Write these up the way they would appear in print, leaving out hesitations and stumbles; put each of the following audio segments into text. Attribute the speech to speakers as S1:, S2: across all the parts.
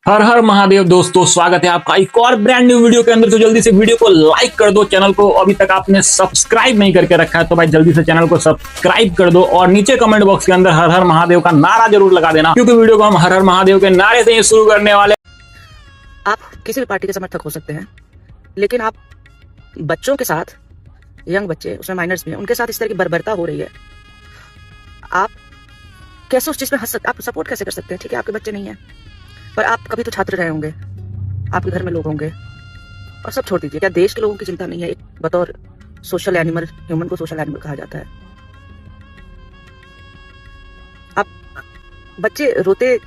S1: हर हर महादेव दोस्तों, स्वागत है आपका एक और ब्रांड न्यू वीडियो के अंदर। तो जल्दी से वीडियो को लाइक कर दो, चैनल को अभी तक आपने सब्सक्राइब नहीं करके रखा है तो भाई जल्दी से चैनल को सब्सक्राइब कर दो और नीचे कमेंट बॉक्स के अंदर हर हर महादेव का नारा जरूर लगा देना, क्योंकि वीडियो को हम हर हर महादेव के नारे से ही शुरू करने वाले।
S2: आप किसी भी पार्टी के समर्थक हो सकते हैं, लेकिन आप बच्चों के साथ, यंग बच्चे, उसमें माइनर्स भी हैं, उनके साथ इस तरह की बर्बरता हो रही है। आप कैसे उस चीज में हंस सकते, आप सपोर्ट कैसे कर सकते हैं? ठीक है, आपके बच्चे नहीं है, पर आप कभी तो छात्र रहे होंगे, आपके घर में लोग होंगे। और सब छोड़ दीजिए, क्या देश के लोगों की चिंता नहीं है? बतौर सोशल एनिमल, ह्यूमन को सोशल एनिमल कहा जाता है। आप बच्चे रोते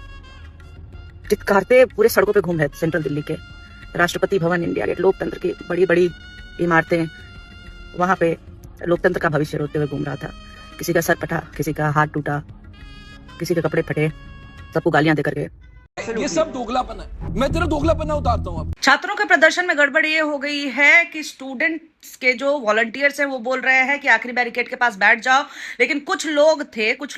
S2: चित्कारते पूरे सड़कों पे घूम रहे थे सेंट्रल दिल्ली के, राष्ट्रपति भवन, इंडिया गेट, लोकतंत्र की बड़ी बड़ी इमारतें, वहां पे लोकतंत्र का भविष्य रोते हुए घूम रहा था। किसी का सर फटा, किसी का हाथ टूटा, किसी के कपड़े फटे, सबको गालियां देकर के।
S3: ये सब दोगलापन है। मैं तेरा दोगलापना उतारता हूँ अब।
S2: छात्रों के प्रदर्शन में गड़बड़ ये हो गई है कि स्टूडेंट्स के जो वॉलंटियर्स हैं वो बोल रहे हैं कि आखिरी बैरिकेड के पास बैठ जाओ, लेकिन कुछ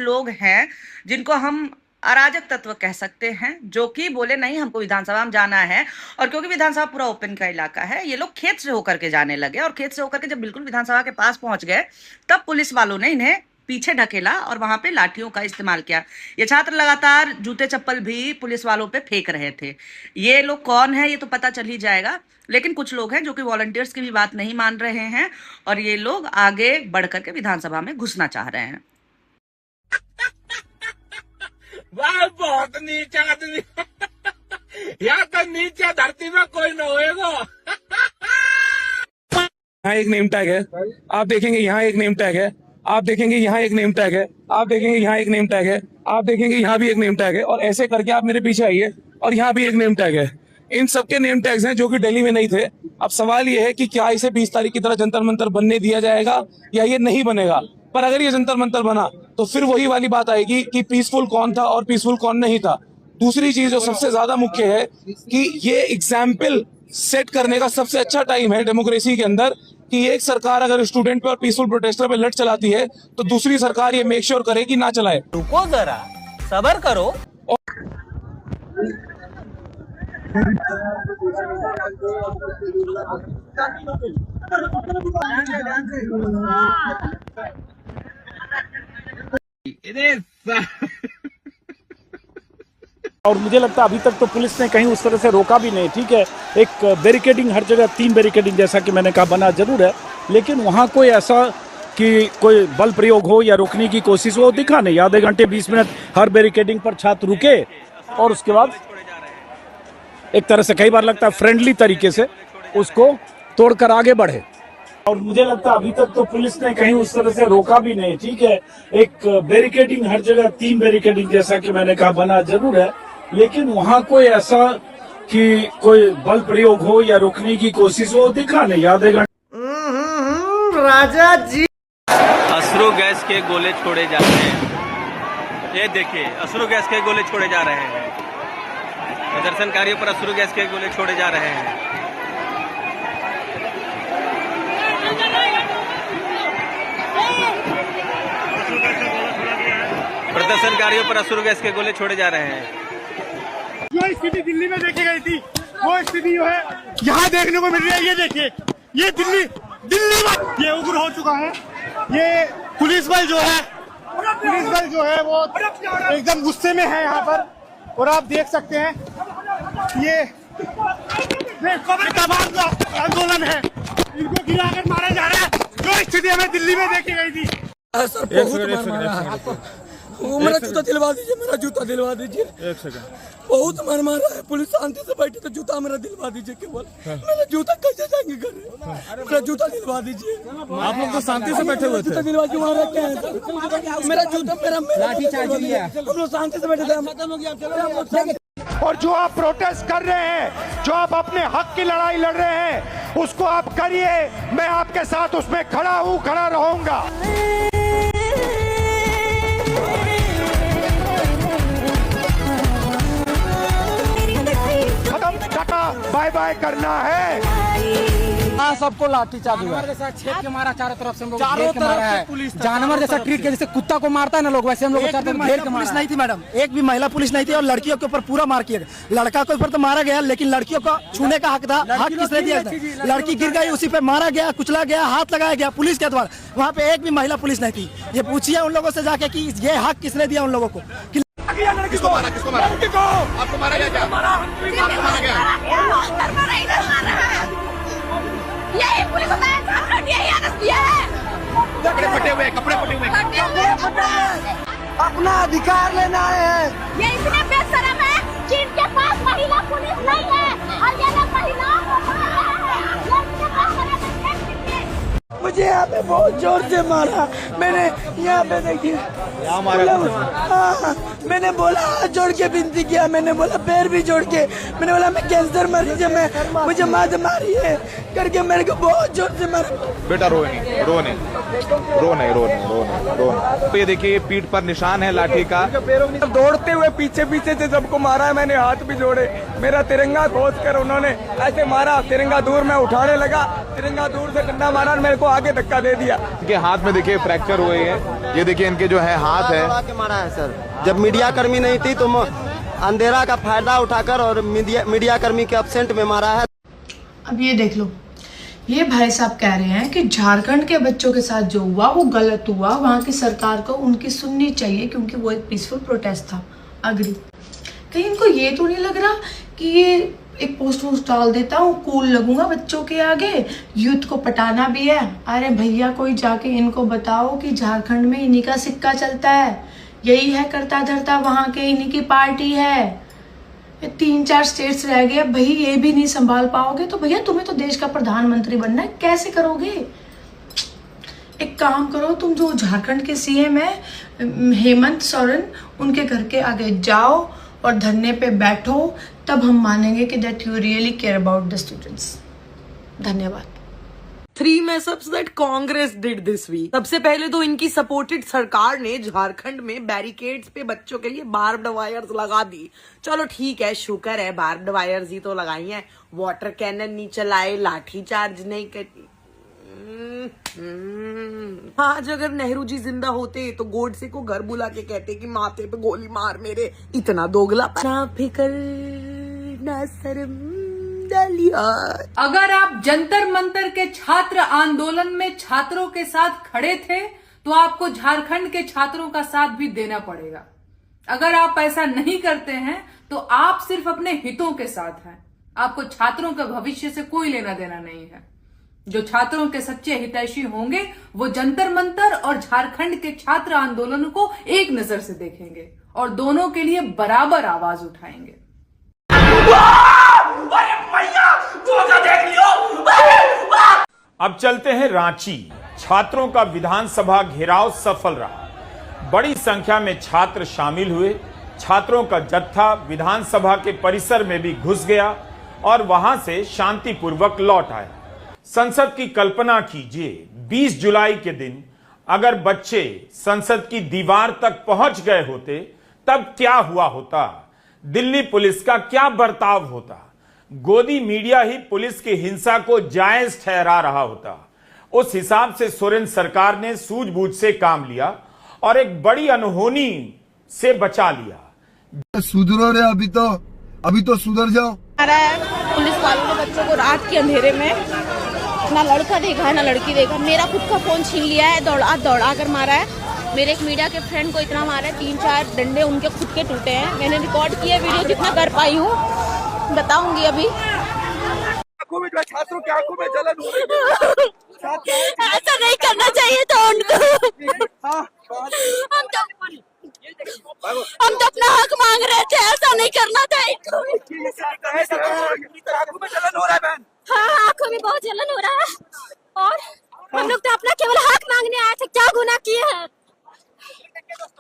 S2: लोग हैं जिनको हम अराजक तत्व कह सकते हैं, जो कि बोले नहीं, हमको विधानसभा में जाना है। और क्योंकि विधानसभा पूरा ओपन का इलाका है, ये लोग खेत से होकर के जाने लगे, और खेत से होकर के जब बिल्कुल विधानसभा के पास पहुंच गए तब पुलिस वालों ने इन्हें पीछे ढकेला और वहां पे लाठियों का इस्तेमाल किया। ये छात्र लगातार जूते चप्पल भी पुलिस वालों पे फेंक रहे थे। ये लोग कौन है ये तो पता चल ही जाएगा, लेकिन कुछ लोग हैं जो कि वॉलंटियर्स की भी बात नहीं मान रहे हैं और ये लोग आगे बढ़ करके विधानसभा में घुसना चाह रहे हैं।
S3: वाह, बहुत नीचा आदमी। यहाँ तो नीचे धरती में कोई न होएगा।
S4: यहाँ एक नेम टैग है, आप देखेंगे यहाँ एक नेम टैग है, आप देखेंगे यहाँ एक नेम टैग है, आप देखेंगे यहाँ एक नेम टैग है, आप देखेंगे यहाँ भी एक नेम टैग है, और ऐसे करके आप मेरे पीछे आइए और यहाँ भी एक नेम टैग है। इन सबके नेम टैग्स हैं जो कि दिल्ली में नहीं थे। अब सवाल ये है कि क्या इसे 20 तारीख की तरह जंतर मंतर बनने दिया जाएगा या ये नहीं बनेगा। पर अगर ये जंतर मंतर बना तो फिर वही वाली बात आएगी कि पीसफुल कौन था और पीसफुल कौन नहीं था। दूसरी चीज जो सबसे ज्यादा मुख्य है कि ये एग्जाम्पल सेट करने का सबसे अच्छा टाइम है डेमोक्रेसी के अंदर कि एक सरकार अगर स्टूडेंट पे और पीसफुल प्रोटेस्टर पे लट चलाती है तो दूसरी सरकार ये मेक श्योर करे कि ना चलाए।
S5: रुको जरा, सबर करो।
S6: और मुझे लगता है अभी तक तो पुलिस ने कहीं उस तरह से रोका भी नहीं। ठीक है, एक बैरिकेडिंग हर जगह, 3 बैरिकेडिंग जैसा कि मैंने कहा बना जरूर है, लेकिन वहाँ कोई ऐसा कि कोई बल प्रयोग हो या रोकने की कोशिश हो दिखा नहीं। आधे घंटे 20 मिनट हर बैरिकेडिंग पर छात्र रुके और उसके बाद एक तरह से कई बार लगता है फ्रेंडली तरीके से उसको तोड़कर आगे बढ़े। और मुझे लगता है अभी तक तो पुलिस ने कहीं उस तरह से रोका भी नहीं। ठीक है, एक बैरिकेडिंग हर जगह, 3 बैरिकेडिंग जैसा कि मैंने कहा बना जरूर है, लेकिन वहाँ कोई ऐसा कि कोई बल प्रयोग हो या रोकने की कोशिश हो दिखा नहीं। आधे घंटे
S5: राजा जी, अश्रु गैस के गोले छोड़े जा रहे हैं। ये देखिए, अश्रु गैस के गोले छोड़े जा रहे हैं। प्रदर्शनकारियों पर अश्रु गैस के गोले छोड़े जा रहे हैं। प्रदर्शनकारियों पर अश्रु गैस के गोले छोड़े जा रहे हैं।
S7: जो स्थिति दिल्ली में देखी गई थी वो स्थिति जो है यहाँ देखने को मिल रही है। ये देखिए, ये दिल्ली में ये उग्र हो चुका है। ये पुलिस बल जो है वो एकदम गुस्से में है यहाँ पर, और आप देख सकते हैं ये आंदोलन है, इनको गिराकर मारा जा रहा है। जो स्थिति हमें दिल्ली में देखी गई थी।
S3: मेरा जूता दिलवा दीजिए, मेरा जूता दिलवा दीजिए। एक सेकंड, बहुत मार मारा है। पुलिस शांति से बैठी तो जूता मेरा दिलवा दीजिए केवल। मेरा जूता कैसे जाएंगे घर? मेरा जूता दिलवा दीजिए। आप लोग तो शांति से बैठे हुए थे। जूता दिलवा के वहाँ रखे हैं। मेरा जूता, मेरा लाठी चार्ज लिया। हम लोग शांति से बैठे थे।
S7: और जो आप प्रोटेस्ट कर रहे हैं, जो आप अपने हक की लड़ाई लड़ रहे हैं, उसको आप करिए। मैं आपके साथ उसमें खड़ा हूँ, खड़ा रहूंगा। खत्म, टाटा बाय बाय करना है।
S3: हाँ, सबको लाठी चार्ज हुआ।
S8: जैसा छेद के मारा चारों तरफ से हम लोग
S3: चारों
S8: घेर के मारा
S3: तरफ से
S8: है।
S3: पुलिस था,
S8: जानवर जैसा ट्रीट किया, जैसे कुत्ता को मारता है ना लोग, वैसे हम लोग को चारों तरफ घेर के
S3: पुलिस
S8: मारा
S3: नहीं थी मैडम, एक भी महिला पुलिस नहीं थी और लड़कियों के ऊपर पूरा मार किया गया। लड़का के ऊपर तो मारा गया, लेकिन लड़कियों को छूने का हक था, हक किसने दिया था? लड़की गिर गई, उसी पे मारा गया, कुचला गया, हाथ लगाया गया पुलिस के द्वारा। वहाँ पे एक भी महिला पुलिस नहीं थी। ये पूछिए उन लोगों से जाके कि ये हक किसने दिया उन लोगों को?
S7: किसको मारा? किसको मारा? आपको मारा गया क्या? आपको मारा गया?
S9: यही पुलिस होता है, यही आदेश दिया है।
S7: कपड़े फटे हुए, कपड़े फटे हुए।
S3: अपना अधिकार लेना है।
S9: ये इतने बेशरम है कि इनके पास महिला पुलिस नहीं है और ये लोग महिलाओं को मार रहे हैं। ये इनके पास महिला पुलिस नहीं है।
S3: मुझे यहाँ पे बहुत जोर से मारा। मैंने यहाँ पे देखिए, मैंने बोला हाथ जोड़ के विनती किया, मैंने बोला पैर भी जोड़ के, मैंने बोला मैं कैंसर मरीज है, मैं मुझे मार मारी है करके मेरे को बहुत जोर से मारा।
S10: बेटा रो नहीं, रो नहीं, रो नहीं, रो नहीं, रो नहीं, रो नहीं। तो ये देखिए, ये पीठ पर निशान है लाठी का।
S3: दौड़ते हुए पीछे पीछे से सबको मारा है, मैंने हाथ भी जोड़े, मेरा तिरंगा खोद कर उन्होंने ऐसे मारा, तिरंगा दूर में उठाने लगा, तिरंगा दूर से डंडा मारा और मेरे को आगे धक्का दे दिया।
S10: इनके हाथ में देखिए फ्रैक्चर हुए हैं, ये देखिए इनके जो है हाथ है।
S11: मारा है सर, जब मीडिया कर्मी नहीं थी तो अंधेरा का फायदा उठाकर और मीडिया कर्मी के एब्सेंट में मारा है।
S12: अब ये देख लो, ये भाई साहब कह रहे हैं कि झारखंड के बच्चों के साथ जो हुआ वो गलत हुआ, वहाँ की सरकार को उनकी सुननी चाहिए क्योंकि वो एक पीसफुल प्रोटेस्ट था। अग्री। कहीं इनको ये तो नहीं लग रहा कि ये एक पोस्ट वोस्ट डाल देता हूँ, कूल लगूंगा बच्चों के आगे, यूथ को पटाना भी है। अरे भैया कोई जाके इनको बताओ कि झारखंड में इन्हीं का सिक्का चलता है, यही है करता धरता, वहाँ के इन्हीं की पार्टी है। 3-4 स्टेट्स रह गए, भाई ये भी नहीं संभाल पाओगे तो भैया तुम्हें तो देश का प्रधानमंत्री बनना है, कैसे करोगे? एक काम करो, तुम जो झारखंड के सीएम है हेमंत सोरेन, उनके घर के आगे जाओ और धरने पे बैठो, तब हम मानेंगे कि that you really care about the students. धन्यवाद।
S2: 3 messups that Congress did this week. सबसे पहले तो इनकी सपोर्टेड सरकार ने झारखंड में बैरिकेड्स पे बच्चों के लिए बार्ब्ड वायर्स लगा दी। चलो ठीक है, शुक्र है बार्ब्ड वायर्स ही तो लगाई हैं, वाटर कैनन नहीं चलाए, लाठी चार्ज नहीं करी। आज अगर नेहरू जी जिंदा होते तो गोडसे को घर बुला के कहते कि माथे पे गोली मार मेरे। इतना दोगला ना फिकर ना शर्म डालिया।
S12: अगर आप जंतर मंतर के छात्र आंदोलन में छात्रों के साथ खड़े थे तो आपको झारखंड के छात्रों का साथ भी देना पड़ेगा। अगर आप ऐसा नहीं करते हैं तो आप सिर्फ अपने हितों के साथ हैं, आपको छात्रों के भविष्य से कोई लेना देना नहीं है। जो छात्रों के सच्चे हितैषी होंगे वो जंतर मंतर और झारखंड के छात्र आंदोलन को एक नजर से देखेंगे और दोनों के लिए बराबर आवाज उठाएंगे।
S13: अब चलते हैं रांची। छात्रों का विधानसभा घेराव सफल रहा, बड़ी संख्या में छात्र शामिल हुए। छात्रों का जत्था विधानसभा के परिसर में भी घुस गया और वहां से शांतिपूर्वक लौट आया। संसद की कल्पना कीजिए, 20 जुलाई के दिन अगर बच्चे संसद की दीवार तक पहुंच गए होते तब क्या हुआ होता, दिल्ली पुलिस का क्या बर्ताव होता। गोदी मीडिया ही पुलिस की हिंसा को जायज ठहरा रहा होता। उस हिसाब से सोरेन सरकार ने सूझबूझ से काम लिया और एक बड़ी अनहोनी से बचा लिया।
S14: सुधरो रे, अभी तो सुधर जाओ।
S9: पुलिस वालों ने बच्चों को रात के अंधेरे में ना लड़का देखा ना लड़की देखा, मेरा खुद का फोन छीन लिया है, दौड़ा कर मारा है। मेरे एक मीडिया के फ्रेंड को इतना मारा है, 3-4 डंडे उनके खुद के टूटे हैं। मैंने रिकॉर्ड किया वीडियो, जितना कर पाई हूँ बताऊंगी अभी।
S3: छात्रों की आंखों में जलन हो रही है।
S9: ऐसा नहीं करना चाहिए था उनको। हम तो अपना हक मांग रहे थे, ऐसा नहीं करना था इनको।
S3: आंखों में जलन हो रहा है बहन।
S9: हाँ, आंखों में बहुत जलन हो रहा है और हम लोग तो अपना केवल हक मांगने आए थे, क्या गुनाह किए हैं।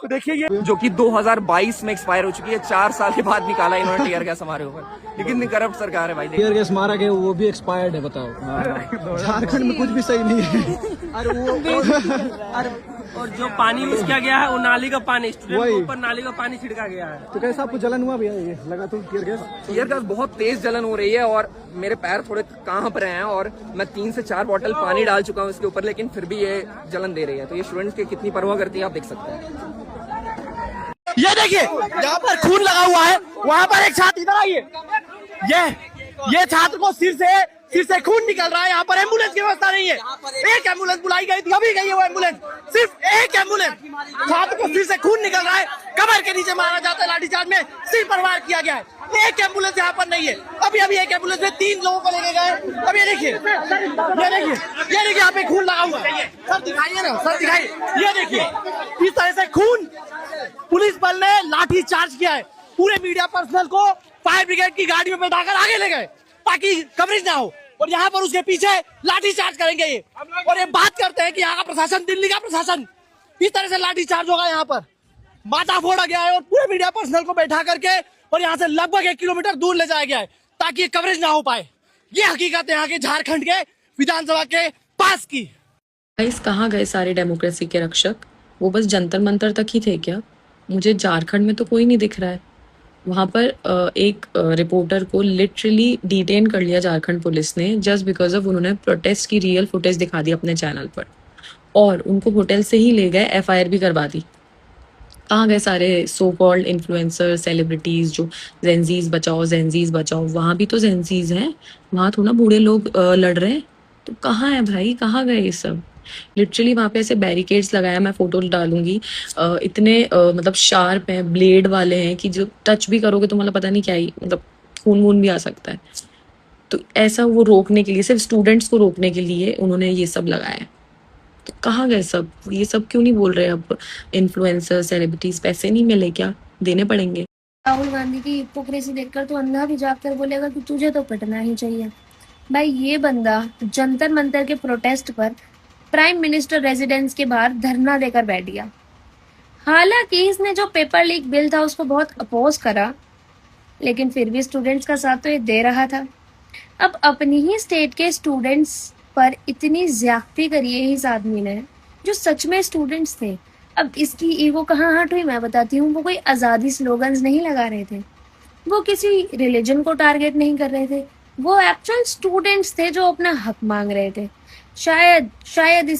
S3: तो देखिए ये
S8: जो कि 2022 में एक्सपायर हो चुकी है, 4 साल के बाद निकाला इन्होंने टीयर गैस हमारे ऊपर। लेकिन करप्ट सरकार है भाई।
S3: टीयर गैस मारा गया वो भी एक्सपायर्ड है, बताओ। झारखंड में कुछ भी सही नहीं है।
S8: और जो पानी यूज किया गया है वो नाली का पानी, स्टूडेंट के ऊपर नाली का पानी छिड़का गया है।
S3: तो कैसा आपको जलन हुआ भैया? ये लगा तो
S8: टीयर गैस बहुत तेज जलन हो रही है और मेरे पैर थोड़े कांप रहे हैं और मैं 3 से 4 बॉटल पानी डाल चुका हूँ इसके ऊपर, लेकिन फिर भी ये जलन दे रही है। तो ये स्टूडेंट्स की कितनी परवाह करती है आप देख सकते हैं।
S7: ये देखिए यहाँ पर खून लगा हुआ है, वहाँ पर एक छात्र, इधर आइए, ये छात्र को सिर से खून निकल रहा है। यहाँ पर एम्बुलेंस की व्यवस्था नहीं है। एक एम्बुलेंस बुलाई गई थी, अभी गई है वो एम्बुलेंस, सिर्फ एक एम्बुलेंस। छात्र को सिर से खून निकल रहा है, कमर के नीचे मारा जाता है लाठीचार्ज में, सिर पर वार किया गया है। एक एम्बुलेंस यहाँ पर नहीं है। अभी एक एम्बुलेंस में 3 लोगों को लेके गए। अब ये देखिए यहाँ पे खून लगा हुआ है। सर दिखाइए ना, सर दिखाइए, ये देखिए इस तरह से खून। पुलिस बल ने लाठी चार्ज किया है, पूरे मीडिया पर्सनल को फायर ब्रिगेड की गाड़ियों में बैठाकर आगे ले गए ताकि कवरेज ना हो, और यहाँ पर उसके पीछे लाठी चार्ज करेंगे ये। और ये बात करते हैं कि यहाँ का प्रशासन, दिल्ली का प्रशासन, इस तरह से लाठी चार्ज होगा। यहाँ पर माथा फोड़ा गया है और पूरे मीडिया पर्सनल को बैठा करके और यहाँ से लगभग 1 किलोमीटर दूर ले जाया गया है ताकि ये कवरेज ना हो पाए। ये हकीकत है यहाँ के झारखंड के विधानसभा के पास की।
S12: कहाँ गए सारे डेमोक्रेसी के रक्षक? वो बस जंतर मंतर तक ही थे क्या? मुझे झारखंड में तो कोई नहीं दिख रहा है। वहाँ पर एक रिपोर्टर को लिटरली डिटेन कर लिया झारखंड पुलिस ने जस्ट बिकॉज ऑफ उन्होंने प्रोटेस्ट की रियल फुटेज दिखा दी अपने चैनल पर, और उनको होटल से ही ले गए, FIR भी करवा दी। कहाँ गए सारे सो कॉल्ड इन्फ्लुएंसर सेलिब्रिटीज जो जेंजीज बचाओ? वहाँ भी तो जेंजीज हैं, वहाँ थोड़ा बूढ़े लोग लड़ रहे हैं। तो कहाँ है भाई, कहाँ गए ये सब? लिटरली वहाँ पे ऐसे बैरिकेड्स लगाया, मैं फोटो डालूंगी, इतने मतलब शार्प हैं, ब्लेड वाले हैं कि जो टच भी करोगे तो मतलब पता नहीं क्या ही, मतलब खून वून भी आ सकता है। तो ऐसा वो रोकने के लिए, सिर्फ स्टूडेंट्स को रोकने के लिए उन्होंने ये सब लगाया है। तो कहाँ गए सब? ये सब क्यों नहीं बोल रहे अब इन्फ्लुएंसर सेलिब्रिटीज? पैसे नहीं मिले क्या? देने पड़ेंगे।
S9: राहुल गांधी की हिपोक्रेसी देखकर तो अंधा भी जाकर बोलेगा कि तुझे तो पिटना ही चाहिए। भाई ये बंदा जंतर मंतर के प्रोटेस्ट पर प्राइम मिनिस्टर रेजिडेंस के बाहर धरना देकर बैठ गया। हालांकि इसने जो पेपर लीक बिल था उसको बहुत अपोज करा, लेकिन फिर भी स्टूडेंट्स का साथ तो ये दे रहा था। अब अपनी ही स्टेट के स्टूडेंट्स पर इतनी ज्यादती करी है इस आदमी ने, जो सच में स्टूडेंट्स थे। अब इसकी ईगो कहाँ हट हुई मैं बताती हूँ। वो कोई आज़ादी स्लोगन्स नहीं लगा रहे थे, वो किसी रिलीजन को टारगेट नहीं कर रहे थे, वो एक्चुअल स्टूडेंट्स थे जो अपना हक मांग रहे थे। शायद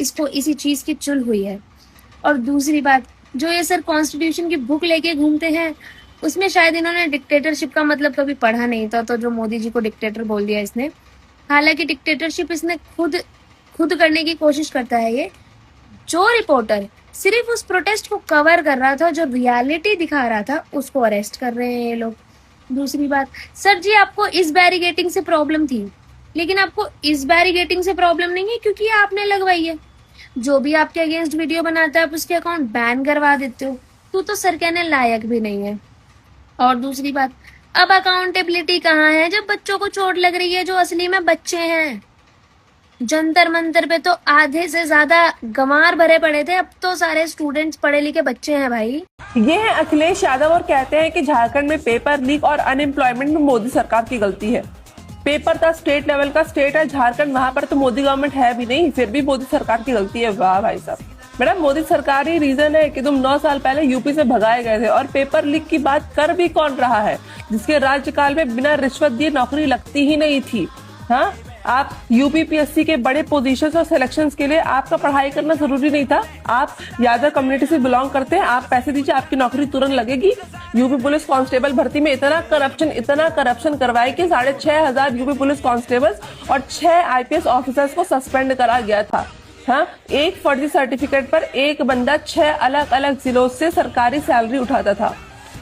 S9: इसको इसी चीज की चुल हुई है। और दूसरी बात, जो ये सर कॉन्स्टिट्यूशन की बुक लेके घूमते हैं, उसमें शायद इन्होंने डिक्टेटरशिप का मतलब कभी पढ़ा नहीं था, तो जो मोदी जी को डिक्टेटर बोल दिया इसने। हालांकि डिक्टेटरशिप इसने खुद करने की कोशिश करता है ये। जो रिपोर्टर सिर्फ उस प्रोटेस्ट को कवर कर रहा था, जो रियलिटी दिखा रहा था, उसको अरेस्ट कर रहे हैं ये लोग। दूसरी बात, सर जी आपको इस बैरिकेडिंग से प्रॉब्लम थी, लेकिन आपको इस बैरिकेडिंग से प्रॉब्लम नहीं है क्योंकि आपने लगवाई है। जो भी आपके अगेंस्ट वीडियो बनाता है आप उसके अकाउंट बैन करवा देते हो। तू तो सर कहने लायक भी नहीं है। और दूसरी बात, अब अकाउंटेबिलिटी कहाँ है जब बच्चों को चोट लग रही है जो असली में बच्चे हैं? जंतर मंतर पे तो आधे से ज्यादा गंवार भरे पड़े थे, अब तो सारे स्टूडेंट्स पढ़े लिखे बच्चे हैं भाई।
S8: ये है अखिलेश यादव और कहते हैं कि झारखंड में पेपर लीक और अनएम्प्लॉयमेंट में मोदी सरकार की गलती है। पेपर था स्टेट लेवल का, स्टेट है झारखंड, वहां पर तो मोदी गवर्नमेंट है भी नहीं, फिर भी मोदी सरकार की गलती है। वाह भाई साहब, मैडम मोदी सरकार ही रीजन है कि तुम 9 साल पहले यूपी से भगाए गए थे। और पेपर लीक की बात कर भी कौन रहा है जिसके राज्यकाल में बिना रिश्वत दिए नौकरी लगती ही नहीं थी? हाँ, आप यूपीपीएससी के बड़े पोजीशंस और सिलेक्शंस के लिए आपका पढ़ाई करना जरूरी नहीं था। आप यादव कम्युनिटी से बिलोंग करते हैं, आप पैसे दीजिए, आपकी नौकरी तुरंत लगेगी। यूपी पुलिस कांस्टेबल भर्ती में इतना करप्शन करवाए कि 6,500 यूपी पुलिस कांस्टेबल्स और 6 IPS ऑफिसर्स को सस्पेंड करा गया था। हाँ, एक फर्जी सर्टिफिकेट पर एक बंदा 6 अलग अलग जिलों से सरकारी सैलरी उठाता था।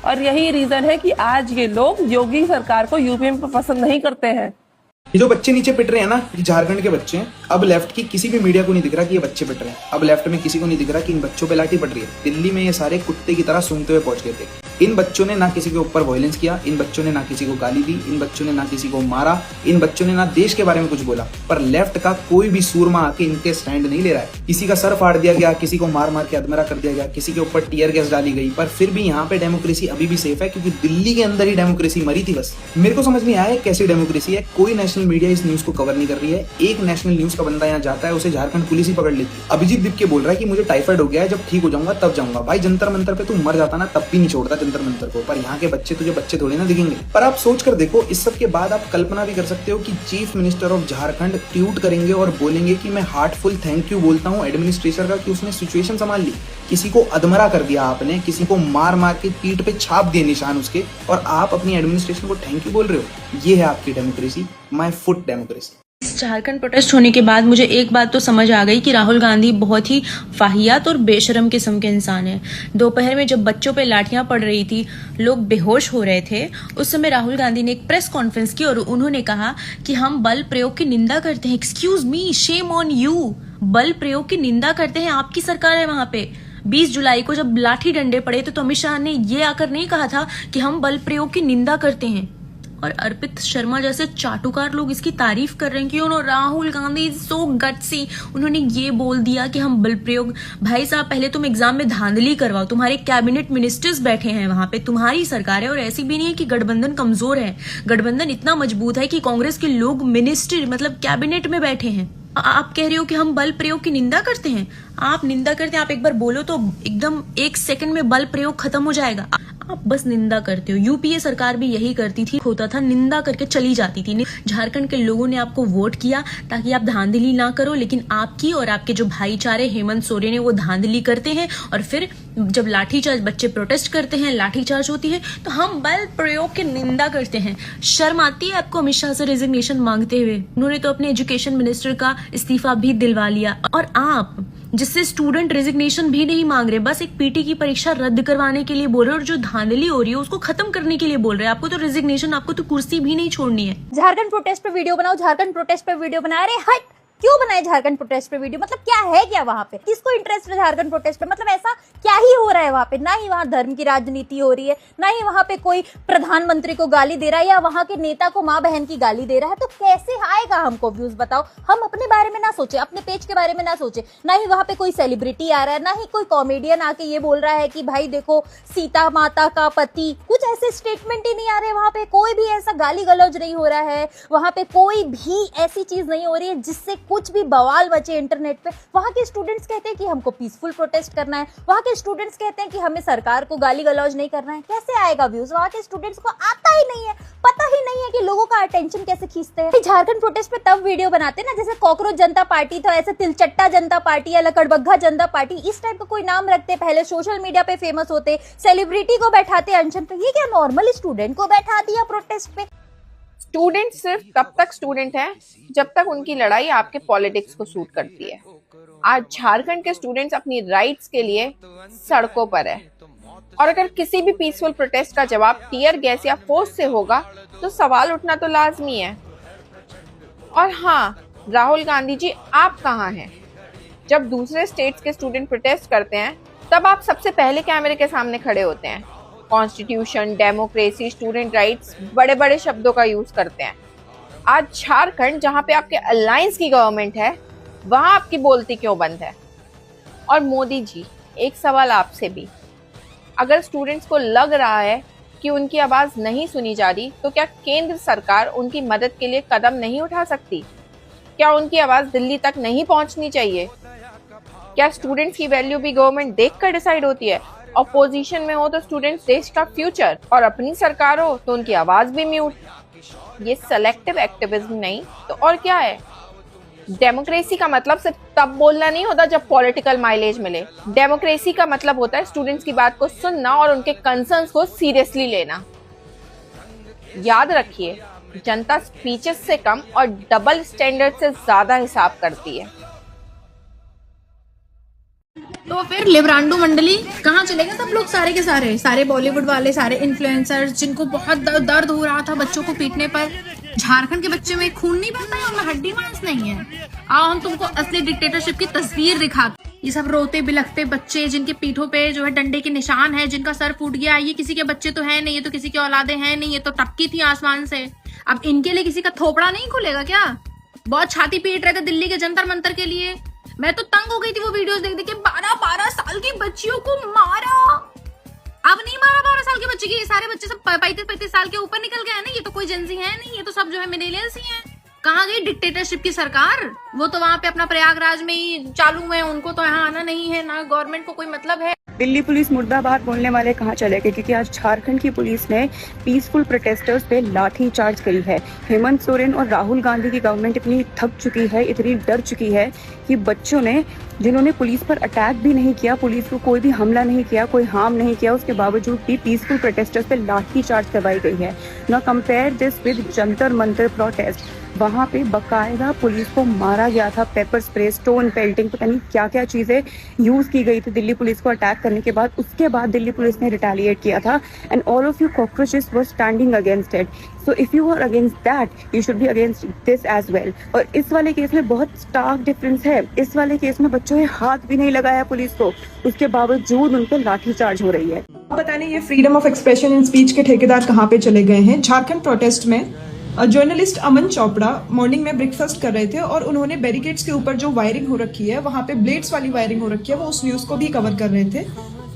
S8: और यही रीजन है कि आज ये लोग योगी सरकार को यूपी में पसंद नहीं करते हैं।
S15: ये जो बच्चे नीचे पिट रहे हैं ना, ये झारखंड के बच्चे हैं। अब लेफ्ट की किसी भी मीडिया को नहीं दिख रहा कि ये बच्चे पिट रहे हैं। अब लेफ्ट में किसी को नहीं दिख रहा कि इन बच्चों पे लाठी पड़ रही है। दिल्ली में ये सारे कुत्ते की तरह सूंघते हुए पहुंच गए थे। इन बच्चों ने ना किसी के ऊपर वायलेंस किया, इन बच्चों ने ना किसी को गाली दी, इन बच्चों ने ना किसी को मारा, इन बच्चों ने ना देश के बारे में कुछ बोला। पर लेफ्ट का कोई भी सूरमा आके इनके स्टैंड नहीं ले रहा है। किसी का सर फाड़ दिया गया, किसी को मार मार के अधमरा कर दिया गया, किसी के ऊपर टीयर गैस डाली गई, पर फिर भी यहाँ पे डेमोक्रेसी अभी भी सेफ है क्योंकि दिल्ली के अंदर ही डेमोक्रेसी मरी थी। बस मेरे को समझ नहीं आया कैसी डेमोक्रेसी है। कोई नेशनल नेशनल मीडिया इस न्यूज को कवर नहीं कर रही है। एक नेशनल न्यूज का बंदा यहाँ जाता है, उसे झारखंड पुलिस ही पकड़ लेती है। अभिजीत दीप के बोल रहा है कि मुझे टाइफाइड हो गया है, जब ठीक हो जाऊंगा तब जाऊंगा। भाई जंतर मंतर पे तू मर जाता ना, तब भी नहीं छोड़ता जंतर मंतर को। पर यहाँ के बच्चे तुझे बच्चे थोड़े ना दिखेंगे। पर आप सोच कर देखो, इस सब के बाद आप कल्पना भी कर सकते हो कि chief minister of Jharkhand tweet करेंगे और बोलेंगे कि मैं हार्टफुल थैंक यू बोलता हूँ एडमिनिस्ट्रेशन का कि उसने सिचुएशन संभाल ली। किसी को अधमरा कर दिया आपने, किसी को मार मार के पीठ पे छाप दिए निशान उसके, और आप अपनी एडमिनिस्ट्रेशन को थैंक यू बोल रहे हो। ये है आपकी democracy, my foot democracy.
S12: Jharkhand protest होने के बाद मुझे एक बात तो समझ आ गई कि राहुल गांधी बहुत ही वाहियात और बेशरम किस्म के इंसान हैं। दोपहर में जब बच्चों पे लाठियां पड़ रही थी, लोग बेहोश हो रहे थे, उस समय राहुल गांधी ने एक प्रेस कॉन्फ्रेंस की और उन्होंने कहा कि हम बल प्रयोग की निंदा करते हैं। Excuse me, shame on you. बल प्रयोग की निंदा करते हैं, आपकी सरकार है वहां पे। 20 जुलाई को जब लाठी डंडे पड़े तो अमित शाह ने ये आकर नहीं कहा था कि हम बल प्रयोग की निंदा करते हैं। और अर्पित शर्मा जैसे चाटुकार लोग इसकी तारीफ कर रहे हैं कि उन्होंने राहुल गांधी सो गट्सी, उन्होंने ये बोल दिया कि हम बल प्रयोग। भाई साहब, पहले तुम एग्जाम में धांधली करवाओ। तुम्हारे कैबिनेट मिनिस्टर्स बैठे हैं वहां पे, तुम्हारी सरकार है। और ऐसी भी नहीं है कि गठबंधन कमजोर है, गठबंधन इतना मजबूत है कि कांग्रेस के लोग मिनिस्टर मतलब कैबिनेट में बैठे हैं। आप कह रहे हो कि हम बल प्रयोग की निंदा करते हैं। आप निंदा करते हैं, आप एक बार बोलो तो एकदम 1 सेकंड में बल प्रयोग खत्म हो जाएगा। आप बस निंदा करते हो। यूपीए सरकार भी यही करती थी, होता था निंदा करके चली जाती थी। झारखंड के लोगों ने आपको वोट किया ताकि आप धांधली ना करो, लेकिन आपकी और आपके जो भाईचारे हेमंत सोरेन है वो धांधली करते हैं। और फिर जब लाठीचार्ज, बच्चे प्रोटेस्ट करते हैं, लाठीचार्ज होती है, तो हम बल प्रयोग की निंदा करते हैं। शर्म आती है आपको अमित शाह से रेजिग्नेशन मांगते हुए? उन्होंने तो अपने एजुकेशन मिनिस्टर का इस्तीफा भी दिलवा लिया। और आप जिससे स्टूडेंट रेजिग्नेशन भी नहीं मांग रहे, बस एक पीटी की परीक्षा रद्द करवाने के लिए बोल रहे, और जो धांधली हो रही है उसको खत्म करने के लिए बोल रहे हैं। आपको तो रेजिग्नेशन, आपको तो कुर्सी भी नहीं छोड़नी है।
S9: झारखंड प्रोटेस्ट पे वीडियो बनाओ, झारखंड प्रोटेस्ट पे वीडियो बना रहे। हट, क्यों बनाए झारखंड प्रोटेस्ट पे वीडियो? मतलब क्या है क्या वहाँ पे? किसको इंटरेस्ट है झारखंड प्रोटेस्ट पे? मतलब ऐसा क्या ही हो रहा है वहाँ पे? ना ही वहाँ धर्म की राजनीति हो रही है, ना ही वहाँ पे कोई प्रधानमंत्री को गाली दे रहा है या वहाँ के नेता को माँ बहन की गाली दे रहा है। तो कैसे आएगा हमको व्यूज? बताओ। हम अपने बारे में ना सोचे, अपने पेज के बारे में ना सोचे। ना ही वहाँ पे कोई सेलिब्रिटी आ रहा है, ना ही कोई कॉमेडियन आके ये बोल रहा है कि भाई देखो सीता माता का पति, कुछ ऐसे स्टेटमेंट ही नहीं आ रहे वहाँ पे। कोई भी ऐसा गाली गलौज नहीं हो रहा है वहाँ पे, कोई भी ऐसी चीज नहीं हो रही है जिससे कुछ भी बवाल बचे इंटरनेट पे। वहाँ के स्टूडेंट्स कहते हैं कि हमको पीसफुल प्रोटेस्ट करना है, वहाँ के स्टूडेंट्स कहते हैं कि हमें सरकार को गाली गलौज नहीं करना है। कैसे आएगा व्यूज? वहाँ के स्टूडेंट्स को आता ही नहीं है, पता ही नहीं है कि लोगों का अटेंशन कैसे खींचते हैं। झारखंड प्रोटेस्ट पे तब वीडियो बनाते हैं ना जैसे कॉकरोच जनता पार्टी था, ऐसे तिलचट्टा जनता पार्टी या लकड़बग्घा जनता पार्टी, इस टाइप का कोई नाम रखते। पहले सोशल मीडिया पे फेमस होते, सेलिब्रिटी को बैठाते अनशन पे। ये क्या नॉर्मल स्टूडेंट को बैठा दिया प्रोटेस्ट पे?
S8: स्टूडेंट सिर्फ तब तक स्टूडेंट है जब तक उनकी लड़ाई आपके पॉलिटिक्स को सूट करती है। आज झारखंड के स्टूडेंट्स अपनी राइट्स के लिए सड़कों पर है, और अगर किसी भी पीसफुल प्रोटेस्ट का जवाब टीयर गैस या फोर्स से होगा तो सवाल उठना तो लाजमी है। और हाँ, राहुल गांधी जी, आप कहाँ हैं? जब दूसरे स्टेट्स के स्टूडेंट प्रोटेस्ट करते हैं तब आप सबसे पहले कैमरे के सामने खड़े होते हैं। कॉन्स्टिट्यूशन, डेमोक्रेसी, स्टूडेंट राइट्स, बड़े बड़े शब्दों का यूज करते हैं। आज झारखंड जहां पे आपके अलायंस की गवर्नमेंट है, वहां आपकी बोलती क्यों बंद है? और मोदी जी, एक सवाल आपसे भी, अगर स्टूडेंट्स को लग रहा है कि उनकी आवाज नहीं सुनी जा रही, तो क्या केंद्र सरकार उनकी मदद के लिए कदम नहीं उठा सकती? क्या उनकी आवाज दिल्ली तक नहीं पहुंचनी चाहिए? क्या स्टूडेंट्स की वैल्यू भी गवर्नमेंट देखकर डिसाइड होती है? अपोजिशन में हो तो स्टूडेंट्स देश का फ्यूचर, और अपनी सरकार हो तो उनकी आवाज भी म्यूट। ये सेलेक्टिव एक्टिविज्म नहीं तो और क्या है? डेमोक्रेसी का मतलब सिर्फ तब बोलना नहीं होता जब पॉलिटिकल माइलेज मिले। डेमोक्रेसी का मतलब होता है स्टूडेंट्स की बात को सुनना और उनके कंसर्न्स को सीरियसली लेना। याद रखिए, जनता स्पीचेस से कम और डबल स्टैंडर्ड से ज्यादा हिसाब करती है।
S16: तो फिर लिब्रांडो मंडली कहाँ चले गए सब लोग? सारे के सारे बॉलीवुड वाले, सारे इन्फ्लुएंसर्स जिनको बहुत दर्द हो रहा था बच्चों को पीटने पर। झारखंड के बच्चे में खून नहीं बहता है, उनमें हड्डी मांस नहीं है। आओ हम तुमको असली डिक्टेटरशिप की तस्वीर दिखाते। ये सब रोते बिलखते बच्चे जिनके पीठों पे जो है डंडे के निशान है, जिनका सर फूट गया, ये किसी के बच्चे तो है नहीं, ये तो किसी के औलादे हैं नहीं, ये तो टपकी थी आसमान से। अब इनके लिए किसी का थोपड़ा नहीं खुलेगा क्या? बहुत छाती पीट रहे थे दिल्ली के जंतर मंतर के लिए। मैं तो तंग हो गई थी वो वीडियोस देख देख के। 12-12 साल की बच्चियों को मारा। अब नहीं मारा 12 साल के बच्चे की, ये सारे बच्चे सब 35-35 साल के ऊपर निकल गए हैं ना। ये तो कोई जेंजी है नहीं, ये तो सब जो है मिलेनियल्स ही हैं। कहाँ गई डिक्टेटरशिप की सरकार? वो तो वहाँ पे अपना प्रयागराज में ही चालू है, उनको तो यहाँ आना नहीं है, ना गवर्नमेंट को कोई मतलब है।
S17: दिल्ली पुलिस मुर्दाबाद बोलने वाले कहाँ चले गए? क्योंकि आज झारखंड की पुलिस ने पीसफुल प्रोटेस्टर्स पे लाठी चार्ज करी है। हेमंत सोरेन और राहुल गांधी की गवर्नमेंट इतनी थक चुकी है, इतनी डर चुकी है कि बच्चों ने, जिन्होंने पुलिस पर अटैक भी नहीं किया, पुलिस को कोई भी हमला नहीं किया, कोई हार्म नहीं किया, उसके बावजूद भी पीसफुल प्रोटेस्टर्स पे लाठी चार्ज करवाई गई है। ना compare this with Jantar Mantar protest. वहाँ पे बकायदा पुलिस को मारा गया था, पेपर स्प्रे, स्टोन पेल्टिंग, पता नहीं क्या क्या चीजें यूज की गई थी दिल्ली पुलिस को अटैक करने के बाद। उसके बाद दिल्ली पुलिस ने रिटेलिएट किया था and all of you cockroaches were standing against it. So if you are against that you should be against this as well. और इस वाले केस में बहुत स्टार्क डिफरेंस है। इस वाले केस में बच्चों ने हाथ भी नहीं लगाया पुलिस को, उसके बावजूद उन पर लाठी चार्ज हो रही है।
S18: पता नहीं ये freedom of expression and speech के ठेकेदार कहाँ पे चले गए हैं। झारखंड प्रोटेस्ट में जर्नलिस्ट अमन चोपड़ा मॉर्निंग में ब्रेकफास्ट कर रहे थे और उन्होंने बैरिकेड्स के ऊपर जो वायरिंग हो रखी है, वहां पे ब्लेड्स वाली वायरिंग हो रखी है, वो उस न्यूज को भी कवर कर रहे थे।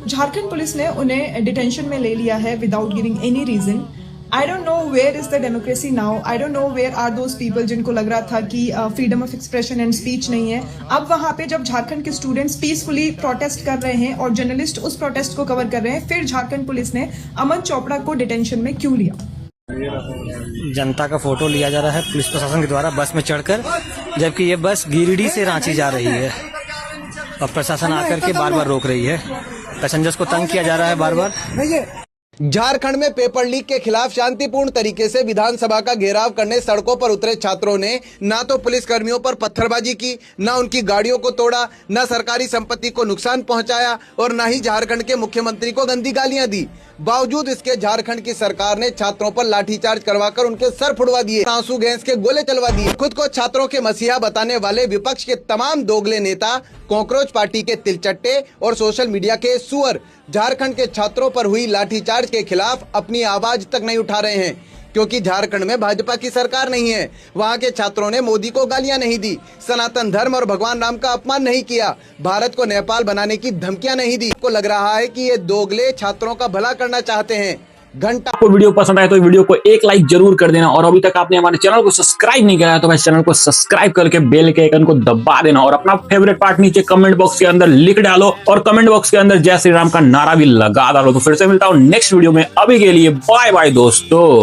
S18: झारखंड पुलिस ने उन्हें डिटेंशन में ले लिया है without giving any reason. I don't know where is the democracy now. I don't know where are those people जिनको लग रहा था कि freedom of expression and speech नहीं है। अब वहां पे जब झारखंड के स्टूडेंट्स पीसफुली प्रोटेस्ट कर रहे हैं और जर्नलिस्ट उस प्रोटेस्ट को कवर कर रहे हैं, फिर झारखंड पुलिस ने अमन चोपड़ा को डिटेंशन में क्यों लिया?
S19: जनता का फोटो लिया जा रहा है पुलिस प्रशासन के द्वारा बस में चढ़कर, जबकि ये बस गिरिडीह से रांची जा रही है और प्रशासन आकर के बार बार रोक रही है। पैसेंजर्स को तंग किया जा रहा है बार बार।
S20: झारखंड में पेपर लीक के खिलाफ शांतिपूर्ण तरीके से विधानसभा का घेराव करने सड़कों पर उतरे छात्रों ने ना तो पुलिस कर्मियों पर पत्थरबाजी की, ना उनकी गाड़ियों को तोड़ा, ना सरकारी संपत्ति को नुकसान पहुंचाया और ना ही झारखंड के मुख्यमंत्री को गंदी गालियां दी। बावजूद इसके झारखंड की सरकार ने छात्रों पर लाठीचार्ज करवाकर उनके सर फुड़वा दिए, आंसू गैस के गोले चलवा दिए। खुद को छात्रों के मसीहा बताने वाले विपक्ष के तमाम दोगले नेता, कॉकरोच पार्टी के तिलचट्टे और सोशल मीडिया के सुअर झारखंड के छात्रों पर हुई लाठीचार्ज के खिलाफ अपनी आवाज तक नहीं उठा रहे हैं, क्योंकि झारखंड में भाजपा की सरकार नहीं है। वहाँ के छात्रों ने मोदी को गालियां नहीं दी, सनातन धर्म और भगवान राम का अपमान नहीं किया, भारत को नेपाल बनाने की धमकियां नहीं दी। को लग रहा है कि ये दोगले छात्रों का भला करना चाहते हैं। घंटा
S1: आपको वीडियो पसंद आए तो वीडियो को एक लाइक जरूर कर देना, और अभी तक आपने हमारे चैनल को सब्सक्राइब नहीं किया है तो भाई चैनल को सब्सक्राइब करके बेल के आइकन को दबा देना, और अपना फेवरेट पार्ट नीचे कमेंट बॉक्स के अंदर लिख डालो, और कमेंट बॉक्स के अंदर जय श्री राम का नारा भी लगा डालो। तो फिर से मिलता हूँ नेक्स्ट वीडियो में, अभी के लिए बाय बाय दोस्तों।